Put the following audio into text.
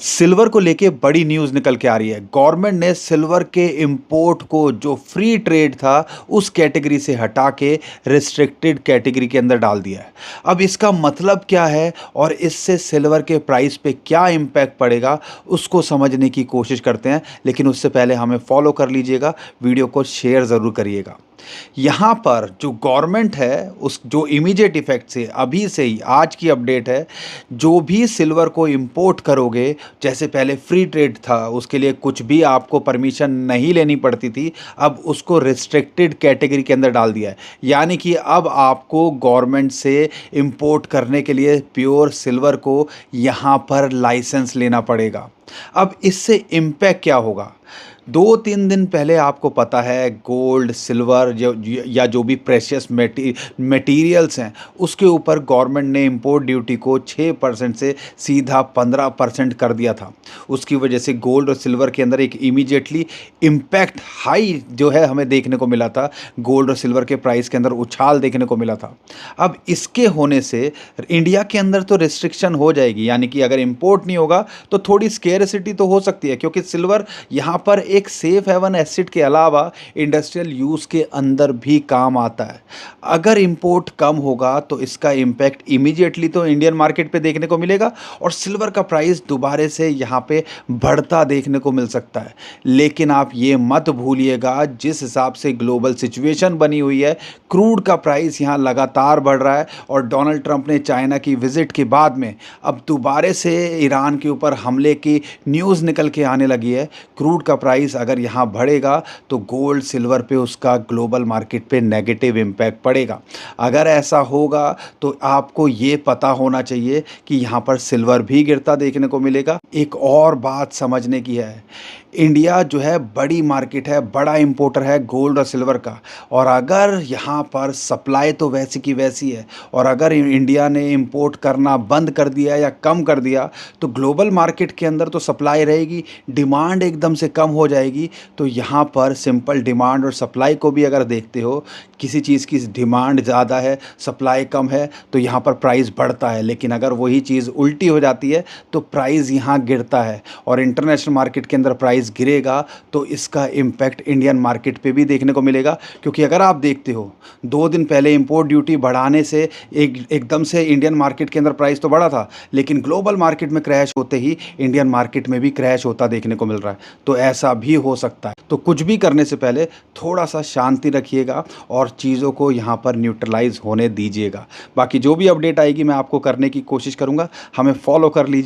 Silver को लेके बड़ी न्यूज़ निकल के आ रही है। गवर्नमेंट ने सिल्वर के इंपोर्ट को जो फ्री ट्रेड था उस कैटेगरी से हटा के रिस्ट्रिक्टेड कैटेगरी के अंदर डाल दिया है। अब इसका मतलब क्या है और इससे सिल्वर के प्राइस पे क्या इम्पैक्ट पड़ेगा उसको समझने की कोशिश करते हैं। लेकिन उससे पहले हमें फॉलो कर लीजिएगा, वीडियो को शेयर ज़रूर करिएगा। यहाँ पर जो गवर्नमेंट है उस जो इमीडिएट इफेक्ट से अभी से ही आज की अपडेट है, जो भी सिल्वर को इंपोर्ट करोगे, जैसे पहले फ्री ट्रेड था उसके लिए कुछ भी आपको परमिशन नहीं लेनी पड़ती थी, अब उसको रिस्ट्रिक्टेड कैटेगरी के अंदर डाल दिया है। यानी कि अब आपको गवर्नमेंट से इंपोर्ट करने के लिए प्योर सिल्वर को यहाँ पर लाइसेंस लेना पड़ेगा। अब इससे इम्पैक्ट क्या होगा? 2-3 दिन पहले आपको पता है गोल्ड, सिल्वर या जो भी प्रेशियस मटेरियल्स हैं उसके ऊपर गवर्नमेंट ने इंपोर्ट ड्यूटी को 6% से सीधा 15% कर दिया था। उसकी वजह से गोल्ड और सिल्वर के अंदर एक इमीडिएटली इम्पैक्ट हाई जो है हमें देखने को मिला था। गोल्ड और सिल्वर के प्राइस के अंदर उछाल देखने को मिला था। अब इसके होने से इंडिया के अंदर तो रिस्ट्रिक्शन हो जाएगी, यानी कि अगर इंपोर्ट नहीं होगा तो थोड़ी स्केर्सिटी तो हो सकती है, क्योंकि सिल्वर यहाँ पर एक सेफ हेवन एसिड के अलावा इंडस्ट्रियल यूज़ के अंदर भी काम आता है। अगर इंपोर्ट कम होगा तो इसका इम्पैक्ट इमीडिएटली तो इंडियन मार्केट पे देखने को मिलेगा और सिल्वर का प्राइस दोबारा से यहाँ पे बढ़ता देखने को मिल सकता है। लेकिन आप ये मत भूलिएगा, जिस हिसाब से ग्लोबल सिचुएशन बनी हुई है, क्रूड का प्राइस यहाँ लगातार बढ़ रहा है और डोनाल्ड ट्रंप ने चाइना की विजिट के बाद में अब दोबारा से ईरान के ऊपर हमले की न्यूज़ निकल के आने लगी है। क्रूड का प्राइस अगर यहाँ बढ़ेगा तो गोल्ड सिल्वर पे उसका ग्लोबल मार्केट पे नेगेटिव इम्पैक्ट पड़ेगा। अगर ऐसा होगा तो आपको ये पता होना चाहिए कि यहाँ पर सिल्वर भी गिरता देखने को मिलेगा। एक और बात समझने की है, इंडिया जो है बड़ी मार्केट है, बड़ा इंपोर्टर है गोल्ड और सिल्वर का, और अगर यहाँ पर सप्लाई तो वैसी की वैसी है और अगर इंडिया ने इंपोर्ट करना बंद कर दिया या कम कर दिया तो ग्लोबल मार्केट के अंदर तो सप्लाई रहेगी, डिमांड एकदम से कम हो जाएगी। तो यहाँ पर सिंपल डिमांड और सप्लाई को भी अगर देखते हो, किसी चीज़ की डिमांड ज़्यादा है, सप्लाई कम है तो यहाँ पर प्राइस बढ़ता है। लेकिन अगर वही चीज़ उल्टी हो जाती है तो प्राइस यहाँ गिरता है और इंटरनेशनल मार्केट के अंदर प्राइस गिरेगा तो इसका इम्पैक्ट इंडियन मार्केट पे भी देखने को मिलेगा। क्योंकि अगर आप देखते हो 2 दिन पहले इंपोर्ट ड्यूटी बढ़ाने से एकदम से इंडियन मार्केट के अंदर प्राइस तो बढ़ा था, लेकिन ग्लोबल मार्केट में क्रैश होते ही इंडियन मार्केट में भी क्रैश होता देखने को मिल रहा है। तो ऐसा भी हो सकता है। तो कुछ भी करने से पहले थोड़ा सा शांति रखिएगा और चीज़ों को यहाँ पर न्यूट्रलाइज होने दीजिएगा। बाकी जो भी अपडेट आएगी मैं आपको करने की कोशिश करूँगा। हमें फॉलो कर लीजिए।